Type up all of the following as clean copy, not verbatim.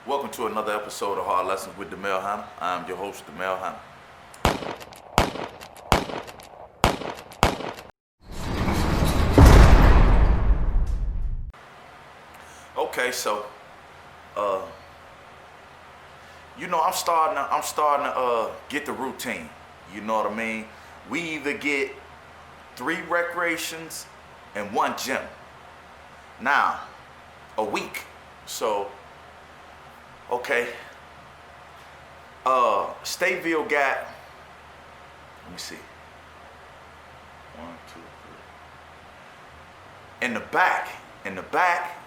Welcome to another episode of Hard Lessons with Demel Hannah. I'm your host, Demel Hannah. Okay, so, I'm starting to get the routine. You know what I mean? We either get 3 recreations and 1 gym. Now, a week. So, okay. Stateville got, let me see. 1, 2, 3. In the back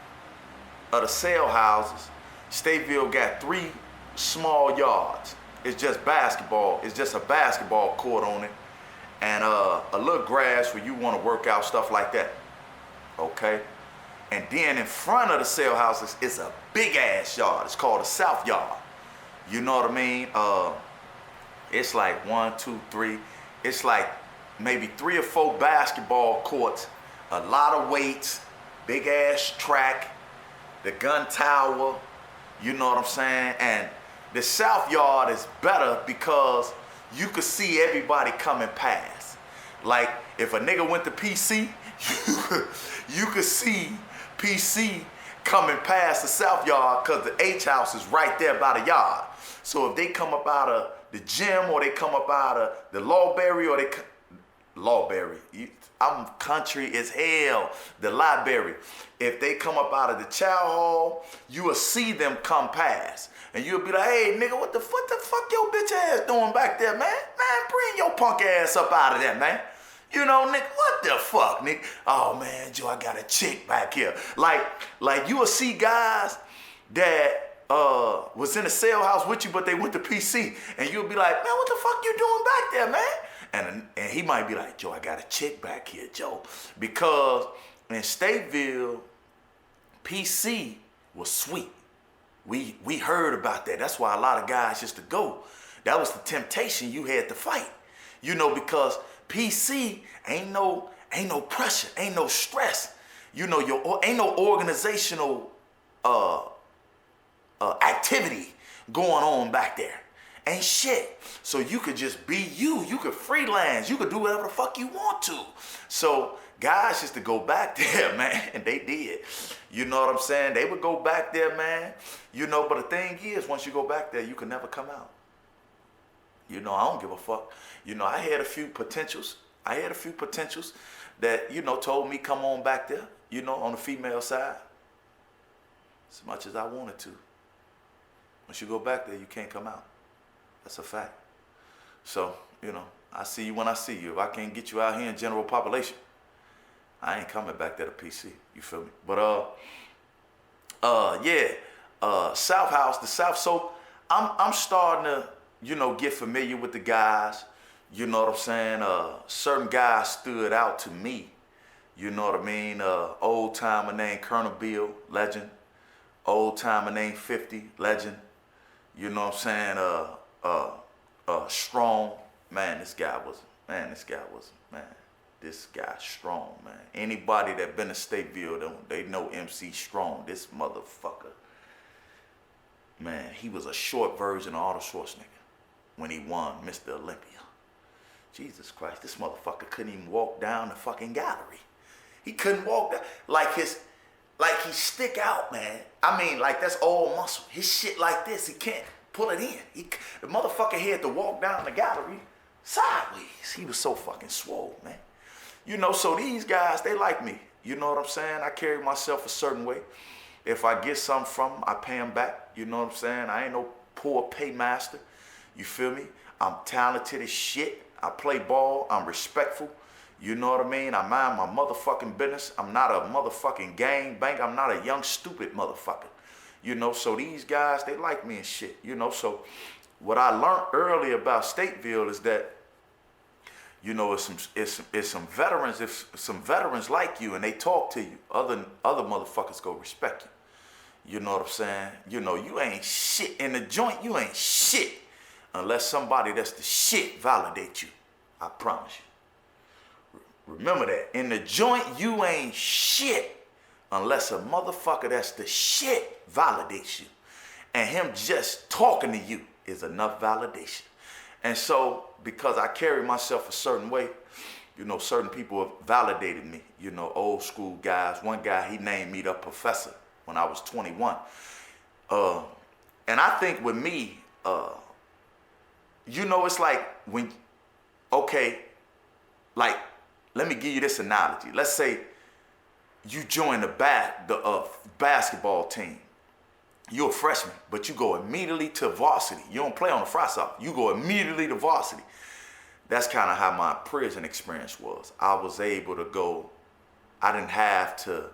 of the sale houses, Stateville got 3 small yards. It's just basketball. It's just a basketball court on it, and a little grass where you want to work out, stuff like that. Okay. And then in front of the sale houses is a big ass yard. It's called a South Yard. You know what I mean? It's like 1, 2, 3. It's like maybe 3 or 4 basketball courts, a lot of weights, big ass track, the gun tower. You know what I'm saying? And the South Yard is better because you could see everybody coming past. Like if a nigga went to PC, you could see PC coming past the South Yard because the H house is right there by the yard. So if they come up out of the gym or they come up out of the Lawberry or Lawberry, I'm country as hell, the library. If they come up out of the chow hall, you will see them come past. And you'll be like, hey nigga, what the fuck your bitch ass doing back there, man? Man, bring your punk ass up out of there, man. You know, nigga, what the fuck, nigga? Oh man, Joe, I got a chick back here. Like you will see guys that was in the sale house with you, but they went to PC, and you'll be like, man, what the fuck you doing back there, man? And he might be like, Joe, I got a chick back here, Joe, because in Stateville, PC was sweet. We heard about that. That's why a lot of guys used to go. That was the temptation you had to fight, you know, because PC ain't no pressure, ain't no stress. You know, ain't no organizational activity going on back there. Ain't shit. So you could just be you. You could freelance. You could do whatever the fuck you want to. So guys used to go back there, man, and they did. You know what I'm saying? They would go back there, man. You know, but the thing is, once you go back there, you can never come out. You know, I don't give a fuck. You know, I had a few potentials that, you know, told me come on back there, you know, on the female side. As much as I wanted to. Once you go back there, you can't come out. That's a fact. So, you know, I see you when I see you. If I can't get you out here in general population, I ain't coming back there to PC. You feel me? But South House, the South. So I'm starting to, you know, get familiar with the guys. You know what I'm saying? Certain guys stood out to me. You know what I mean? Old timer named Colonel Bill, legend. Old timer named 50, legend. You know what I'm saying? Strong. This guy strong, man. Anybody that been to Stateville, they know MC Strong. This motherfucker, man, he was a short version of Arnold Schwarzenegger when he won Mr. Olympia. Jesus Christ, this motherfucker couldn't even walk down the fucking gallery. He couldn't walk down, like he stick out, man. I mean, like that's all muscle. His shit like this, he can't pull it in. The motherfucker had to walk down the gallery sideways. He was so fucking swole, man. You know, so these guys, they like me. You know what I'm saying? I carry myself a certain way. If I get something from them, I pay them back. You know what I'm saying? I ain't no poor paymaster. You feel me? I'm talented as shit. I play ball. I'm respectful. You know what I mean? I mind my motherfucking business. I'm not a motherfucking gang bang. I'm not a young stupid motherfucker. You know, so these guys, they like me and shit. You know, so what I learned early about Stateville is that, you know, it's some veterans. If some veterans like you and they talk to you, other motherfuckers go respect you. You know what I'm saying? You know, you ain't shit in the joint. You ain't shit unless somebody that's the shit validates you. I promise you. Remember that. In the joint, you ain't shit unless a motherfucker that's the shit validates you. And him just talking to you is enough validation. And so, because I carry myself a certain way, you know, certain people have validated me, you know, old school guys. One guy, he named me the professor when I was 21. And I think with me, you know, it's like when, okay, like, let me give you this analogy. Let's say you join the basketball team. You're a freshman, but you go immediately to varsity. You don't play on the fry side. You go immediately to varsity. That's kind of how my prison experience was. I was able to go, I didn't have to,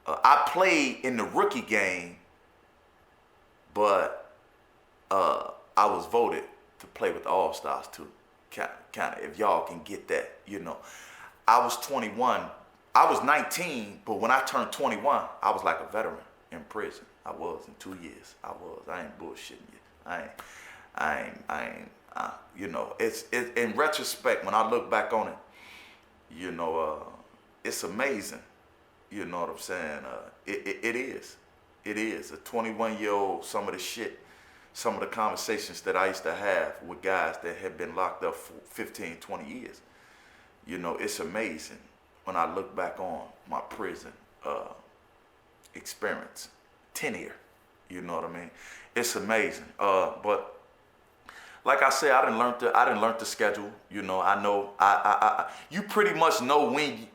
I played in the rookie game, but I was voted to play with the All-Stars too. Kind of, if y'all can get that, you know. I was 21. I was 19, but when I turned 21, I was like a veteran in prison. I was in 2 years. I ain't bullshitting you. You know, it's in retrospect, when I look back on it, you know, it's amazing. You know what I'm saying? It is. It is. A 21-year-old, some of the conversations that I used to have with guys that had been locked up for 15, 20 years. You know, it's amazing when I look back on my prison experience, tenure. You know what I mean? It's amazing. But like I said, I didn't learn the schedule. You know, I know you pretty much know when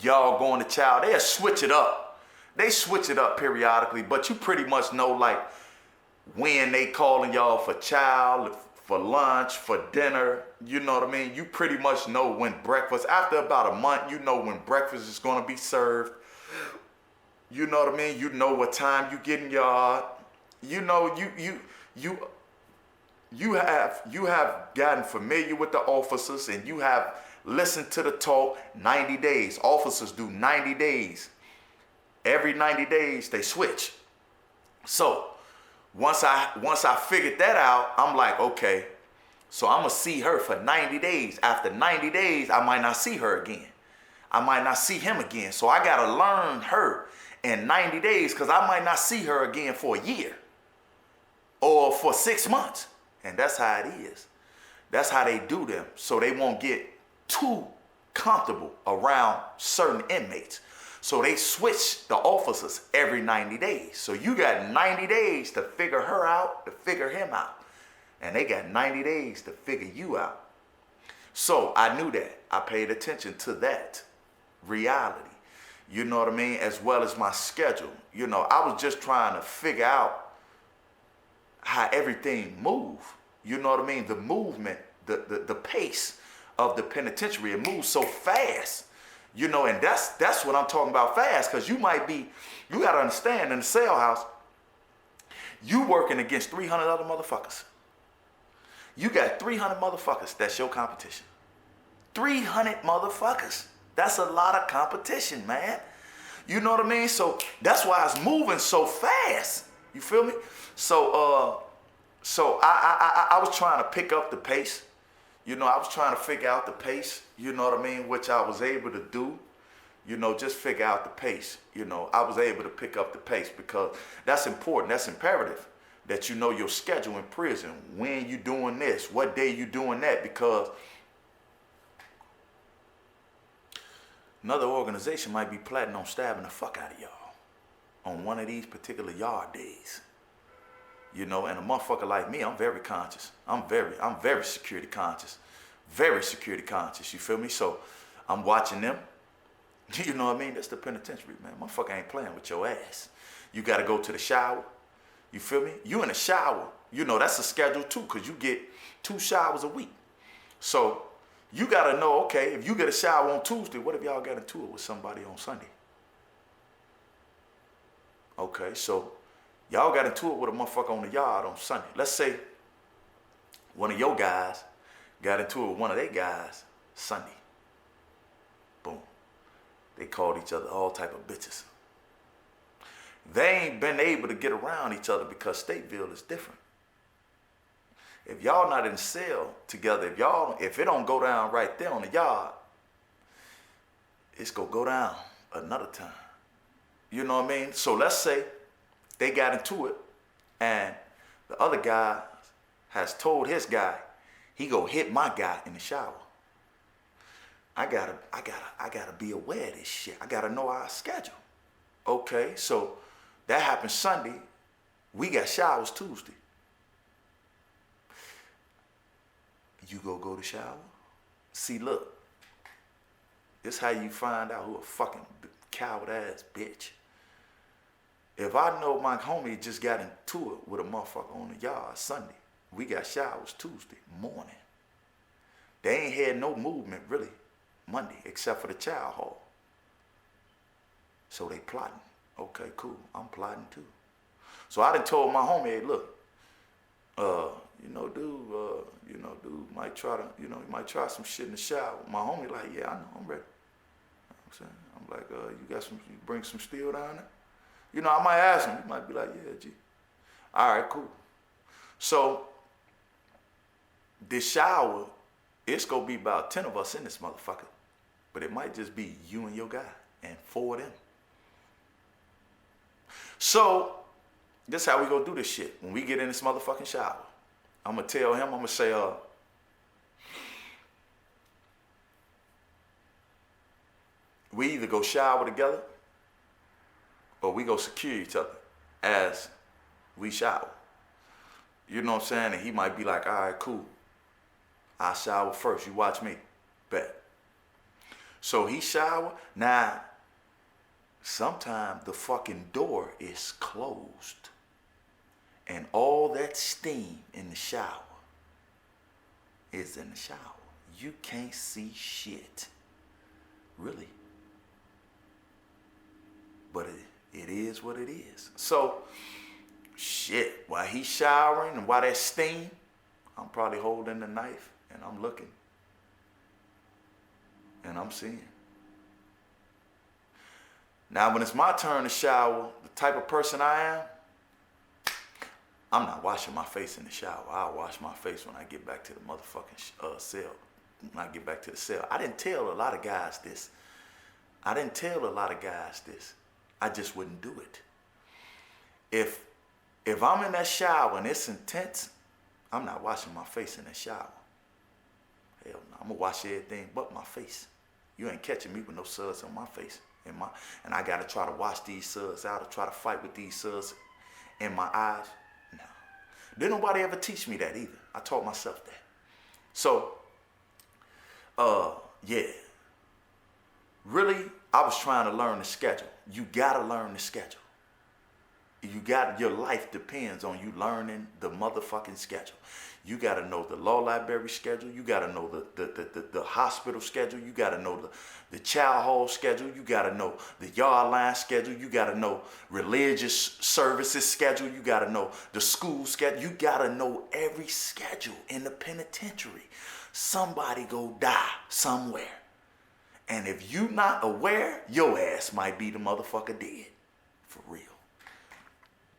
y'all going to chow. They'll switch it up. They switch it up periodically, but you pretty much know like when they calling y'all for chow, for lunch, for dinner. You know what I mean? You pretty much know when breakfast, after about a month, you know when breakfast is going to be served. You know what I mean? You know what time you get in yard. You know, you have gotten familiar with the officers, and you have listened to the talk. 90 days. Officers do 90 days. Every 90 days they switch. So once I figured that out, I'm like, okay, so I'm gonna see her for 90 days. After 90 days, I might not see her again. I might not see him again. So I gotta learn her in 90 days, because I might not see her again for a year or for 6 months. And that's how it is. That's how they do them, so they won't get too comfortable around certain inmates. So they switch the officers every 90 days. So you got 90 days to figure her out, to figure him out. And they got 90 days to figure you out. So I knew that. I paid attention to that reality. You know what I mean? As well as my schedule. You know, I was just trying to figure out how everything moved. You know what I mean? The movement, the pace of the penitentiary, it moves so fast. You know, and that's what I'm talking about, fast, because you got to understand, in the cell house, you working against 300 other motherfuckers. You got 300 motherfuckers. That's your competition. 300 motherfuckers. That's a lot of competition, man. You know what I mean? So that's why it's moving so fast. You feel me? So I was trying to pick up the pace. You know, I was trying to figure out the pace, you know what I mean, which I was able to do, you know, just figure out the pace. You know, I was able to pick up the pace, because that's important. That's imperative that you know your schedule in prison, when you doing this, what day you doing that, because another organization might be planning on stabbing the fuck out of y'all on one of these particular yard days. You know, and a motherfucker like me, I'm very conscious. I'm very security conscious. Very security conscious, you feel me? So I'm watching them. You know what I mean? That's the penitentiary, man. Motherfucker ain't playing with your ass. You gotta go to the shower. You feel me? You in the shower. You know, that's a schedule too, because you get 2 showers a week. So you gotta know, okay, if you get a shower on Tuesday, what if y'all got into it with somebody on Sunday? Okay, so y'all got into it with a motherfucker on the yard on Sunday. Let's say one of your guys got into it with one of their guys Sunday. Boom. They called each other all type of bitches. They ain't been able to get around each other because Stateville is different. If y'all not in the cell together, if it don't go down right there on the yard, it's gonna go down another time. You know what I mean? So let's say they got into it and the other guy has told his guy he go hit my guy in the shower. I gotta be aware of this shit. I gotta know our schedule. Okay, so that happened Sunday. We got showers Tuesday. You go to shower? See, look. This how you find out who a fucking coward ass bitch. If I know my homie just got into it with a motherfucker on the yard Sunday, we got showers Tuesday morning. They ain't had no movement really Monday except for the child hall. So they plotting. Okay, cool. I'm plotting too. So I done told my homie, hey, look, dude might try to, he might try some shit in the shower. My homie like, yeah, I know, I'm ready. You know what I'm saying? I'm like, you bring some steel down there? I might ask him. He might be like, yeah, G. All right, cool. So this shower, it's gonna be about 10 of us in this motherfucker. But it might just be you and your guy and 4 of them. So this how we gonna do this shit. When we get in this motherfucking shower, I'm gonna tell him, I'm gonna say, we either go shower together or we go secure each other as we shower. You know what I'm saying? And he might be like, all right, cool. I shower first, you watch me. Bet. So he shower. Now, sometimes the fucking door is closed. And all that steam in the shower is in the shower. You can't see shit. Really. But it is what it is. So, shit, while he's showering and while that steam, I'm probably holding the knife and I'm looking. And I'm seeing. Now, when it's my turn to shower, the type of person I am, I'm not washing my face in the shower. I'll wash my face when I get back to the motherfucking cell. When I get back to the cell. I didn't tell a lot of guys this. I just wouldn't do it. If I'm in that shower and it's intense, I'm not washing my face in the shower. Hell no, I'm gonna wash everything but my face. You ain't catching me with no suds on my face. And I gotta try to wash these suds out or try to fight with these suds in my eyes. No. Didn't nobody ever teach me that either. I taught myself that. So, yeah. Really, I was trying to learn the schedule. You gotta learn the schedule. Your life depends on you learning the motherfucking schedule. You gotta know the law library schedule. You gotta know the hospital schedule. You gotta know the child hall schedule. You gotta know the yard line schedule. You gotta know religious services schedule. You gotta know the school schedule. You gotta know every schedule in the penitentiary. Somebody go die somewhere. And if you not aware, your ass might be the motherfucker dead. For real.